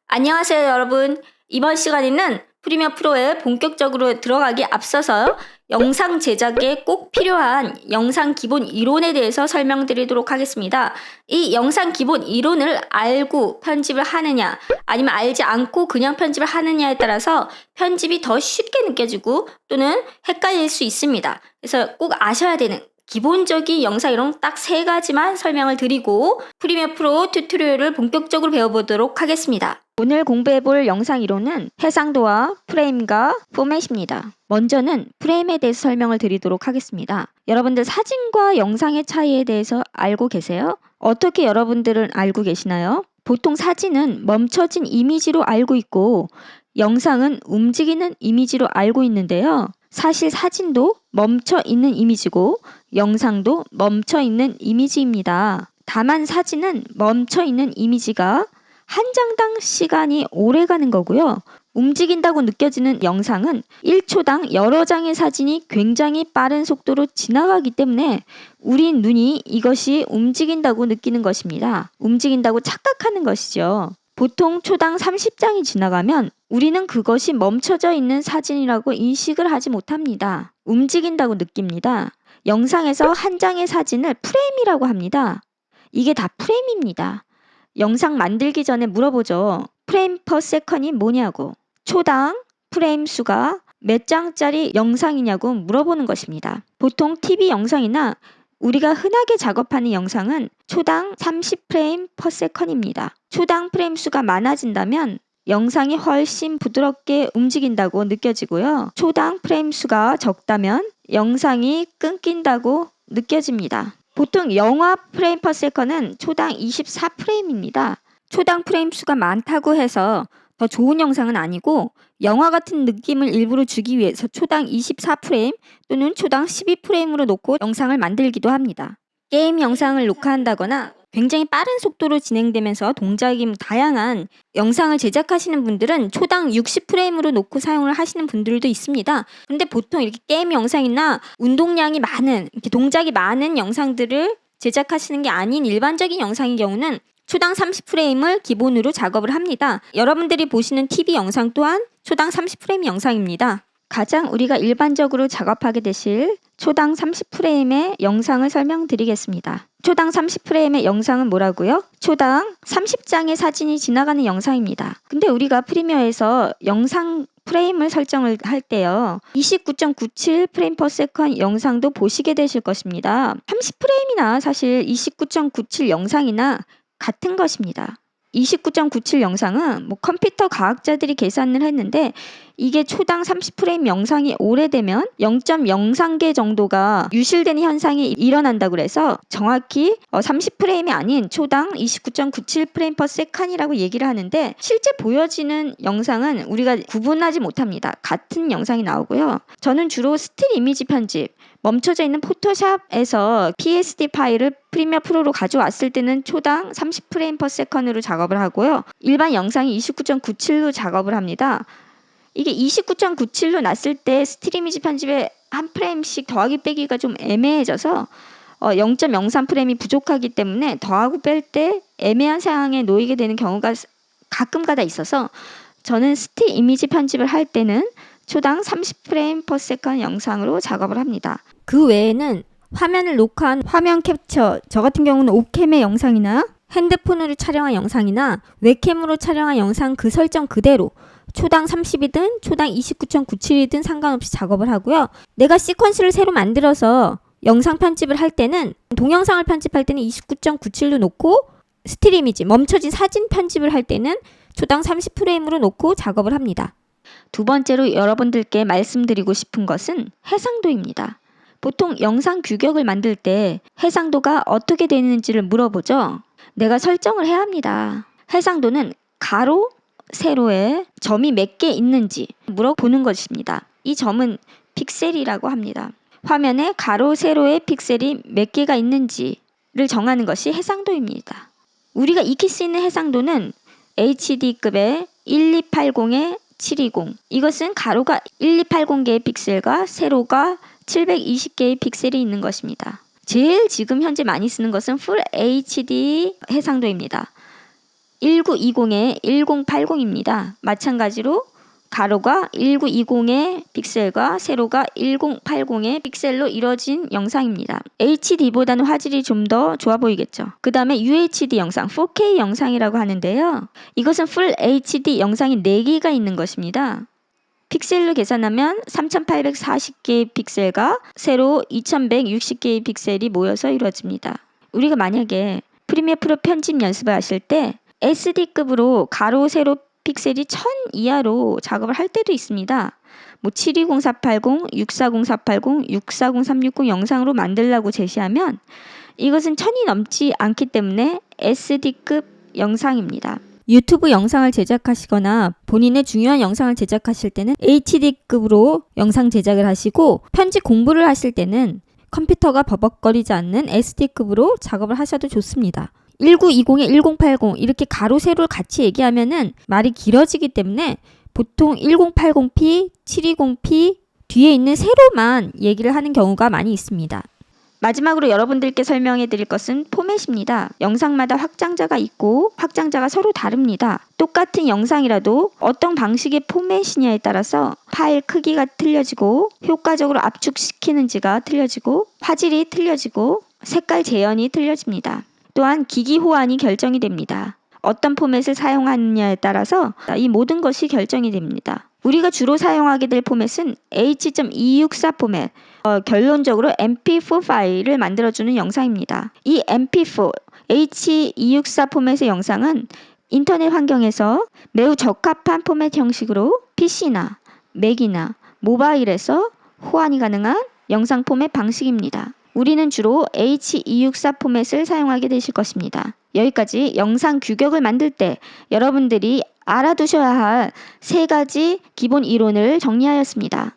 안녕하세요, 여러분. 이번 시간에는 프리미어 프로에 본격적으로 들어가기 앞서서 영상 제작에 꼭 필요한 영상 기본 이론에 대해서 설명드리도록 하겠습니다. 이 영상 기본 이론을 알고 편집을 하느냐, 아니면 알지 않고 그냥 편집을 하느냐에 따라서 편집이 더 쉽게 느껴지고 또는 헷갈릴 수 있습니다. 그래서 꼭 아셔야 되는 기본적인 영상 이론 딱 3가지만 설명을 드리고 프리미어 프로 튜토리얼을 본격적으로 배워보도록 하겠습니다. 오늘 공부해볼 영상 이론은 해상도와 프레임과 포맷입니다. 먼저는 프레임에 대해서 설명을 드리도록 하겠습니다. 여러분들 사진과 영상의 차이에 대해서 알고 계세요? 어떻게 여러분들은 알고 계시나요? 보통 사진은 멈춰진 이미지로 알고 있고 영상은 움직이는 이미지로 알고 있는데요. 사실 사진도 멈춰 있는 이미지고 영상도 멈춰 있는 이미지입니다. 다만 사진은 멈춰 있는 이미지가 한 장당 시간이 오래 가는 거고요. 움직인다고 느껴지는 영상은 1초당 여러 장의 사진이 굉장히 빠른 속도로 지나가기 때문에 우리 눈이 이것이 움직인다고 느끼는 것입니다. 움직인다고 착각하는 것이죠. 보통 초당 30장이 지나가면 우리는 그것이 멈춰져 있는 사진이라고 인식을 하지 못합니다. 움직인다고 느낍니다. 영상에서 한 장의 사진을 프레임이라고 합니다. 이게 다 프레임입니다. 영상 만들기 전에 물어보죠. 프레임 퍼 세컨이 뭐냐고. 초당 프레임 수가 몇 장짜리 영상이냐고 물어보는 것입니다. 보통 TV 영상이나 우리가 흔하게 작업하는 영상은 초당 30프레임 퍼 세컨입니다. 초당 프레임 수가 많아진다면 영상이 훨씬 부드럽게 움직인다고 느껴지고요. 초당 프레임 수가 적다면 영상이 끊긴다고 느껴집니다. 보통 영화 프레임 퍼 세컨은 초당 24프레임입니다. 초당 프레임 수가 많다고 해서 더 좋은 영상은 아니고 영화 같은 느낌을 일부러 주기 위해서 초당 24프레임 또는 초당 12프레임으로 놓고 영상을 만들기도 합니다. 게임 영상을 녹화한다거나 굉장히 빠른 속도로 진행되면서 동작이 다양한 영상을 제작하시는 분들은 초당 60프레임으로 놓고 사용을 하시는 분들도 있습니다. 근데 보통 이렇게 게임 영상이나 운동량이 많은, 이렇게 동작이 많은 영상들을 제작하시는 게 아닌 일반적인 영상의 경우는 초당 30프레임을 기본으로 작업을 합니다. 여러분들이 보시는 TV 영상 또한 초당 30프레임 영상입니다. 가장 우리가 일반적으로 작업하게 되실 초당 30프레임의 영상을 설명드리겠습니다. 초당 30프레임의 영상은 뭐라고요? 초당 30장의 사진이 지나가는 영상입니다. 근데 우리가 프리미어에서 영상 프레임을 설정을 할 때요. 29.97 프레임 퍼 세컨 영상도 보시게 되실 것입니다. 30프레임이나 사실 29.97 영상이나 같은 것입니다. 29.97 영상은 컴퓨터 과학자들이 계산을 했는데 이게 초당 30프레임 영상이 오래되면 0.03개 정도가 유실되는 현상이 일어난다고 그래서 정확히 30프레임이 아닌 초당 29.97 프레임 퍼 세컨이라고 얘기를 하는데 실제 보여지는 영상은 우리가 구분하지 못합니다. 같은 영상이 나오고요. 저는 주로 스틸 이미지 편집, 멈춰져 있는 포토샵에서 PSD 파일을 프리미어 프로로 가져왔을 때는 초당 30프레임 퍼 세컨으로 작업을 하고요. 일반 영상이 29.97로 작업을 합니다. 이게 29.97로 났을 때 스틸 이미지 편집에 한 프레임씩 더하기 빼기가 좀 애매해져서 0.03프레임이 부족하기 때문에 더하고 뺄 때 애매한 상황에 놓이게 되는 경우가 가끔가다 있어서 저는 스틸 이미지 편집을 할 때는 초당 30프레임 퍼 세컨 영상으로 작업을 합니다. 그 외에는 화면을 녹화한 화면 캡처, 저 같은 경우는 옵캠의 영상이나 핸드폰으로 촬영한 영상이나 웹캠으로 촬영한 영상 그 설정 그대로 초당 30이든 초당 29.97이든 상관없이 작업을 하고요. 내가 시퀀스를 새로 만들어서 영상 편집을 할 때는 동영상을 편집할 때는 29.97로 놓고 스틸 이미지, 멈춰진 사진 편집을 할 때는 초당 30프레임으로 놓고 작업을 합니다. 두 번째로 여러분들께 말씀드리고 싶은 것은 해상도입니다. 보통 영상 규격을 만들 때 해상도가 어떻게 되는지를 물어보죠. 내가 설정을 해야 합니다. 해상도는 가로, 세로에 점이 몇 개 있는지 물어보는 것입니다. 이 점은 픽셀이라고 합니다. 화면에 가로, 세로에 픽셀이 몇 개가 있는지를 정하는 것이 해상도입니다. 우리가 익힐 수 있는 해상도는 HD급의 1280에 720. 이것은 가로가 1280개의 픽셀과 세로가 720개의 픽셀이 있는 것입니다. 제일 지금 현재 많이 쓰는 것은 Full HD 해상도입니다. 1920에 1080입니다. 마찬가지로 가로가 1920의 픽셀과 세로가 1080의 픽셀로 이루어진 영상입니다. HD보다는 화질이 좀 더 좋아 보이겠죠. 그 다음에 UHD 영상, 4K 영상이라고 하는데요. 이것은 Full HD 영상이 4개가 있는 것입니다. 픽셀로 계산하면 3840개의 픽셀과 세로 2160개의 픽셀이 모여서 이루어집니다. 우리가 만약에 프리미어 프로 편집 연습을 하실 때 SD급으로 가로 세로 픽셀이 1000 이하로 작업을 할 때도 있습니다. 720480, 640480, 640360 영상으로 만들라고 제시하면 이것은 1000이 넘지 않기 때문에 SD급 영상입니다. 유튜브 영상을 제작하시거나 본인의 중요한 영상을 제작하실 때는 HD급으로 영상 제작을 하시고 편집 공부를 하실 때는 컴퓨터가 버벅거리지 않는 SD급으로 작업을 하셔도 좋습니다. 1920에 1080 이렇게 가로 세로를 같이 얘기하면은 말이 길어지기 때문에 보통 1080p, 720p 뒤에 있는 세로만 얘기를 하는 경우가 많이 있습니다. 마지막으로 여러분들께 설명해 드릴 것은 포맷입니다. 영상마다 확장자가 있고 확장자가 서로 다릅니다. 똑같은 영상이라도 어떤 방식의 포맷이냐에 따라서 파일 크기가 틀려지고 효과적으로 압축시키는지가 틀려지고 화질이 틀려지고 색깔 재현이 틀려집니다. 또한 기기 호환이 결정이 됩니다. 어떤 포맷을 사용하느냐에 따라서 이 모든 것이 결정이 됩니다. 우리가 주로 사용하게 될 포맷은 H.264 포맷, 결론적으로 MP4 파일을 만들어주는 영상입니다. 이 MP4, H.264 포맷의 영상은 인터넷 환경에서 매우 적합한 포맷 형식으로 PC나 맥이나 모바일에서 호환이 가능한 영상 포맷 방식입니다. 우리는 주로 H.264 포맷을 사용하게 되실 것입니다. 여기까지 영상 규격을 만들 때 여러분들이 알아두셔야 할 3가지 기본 이론을 정리하였습니다.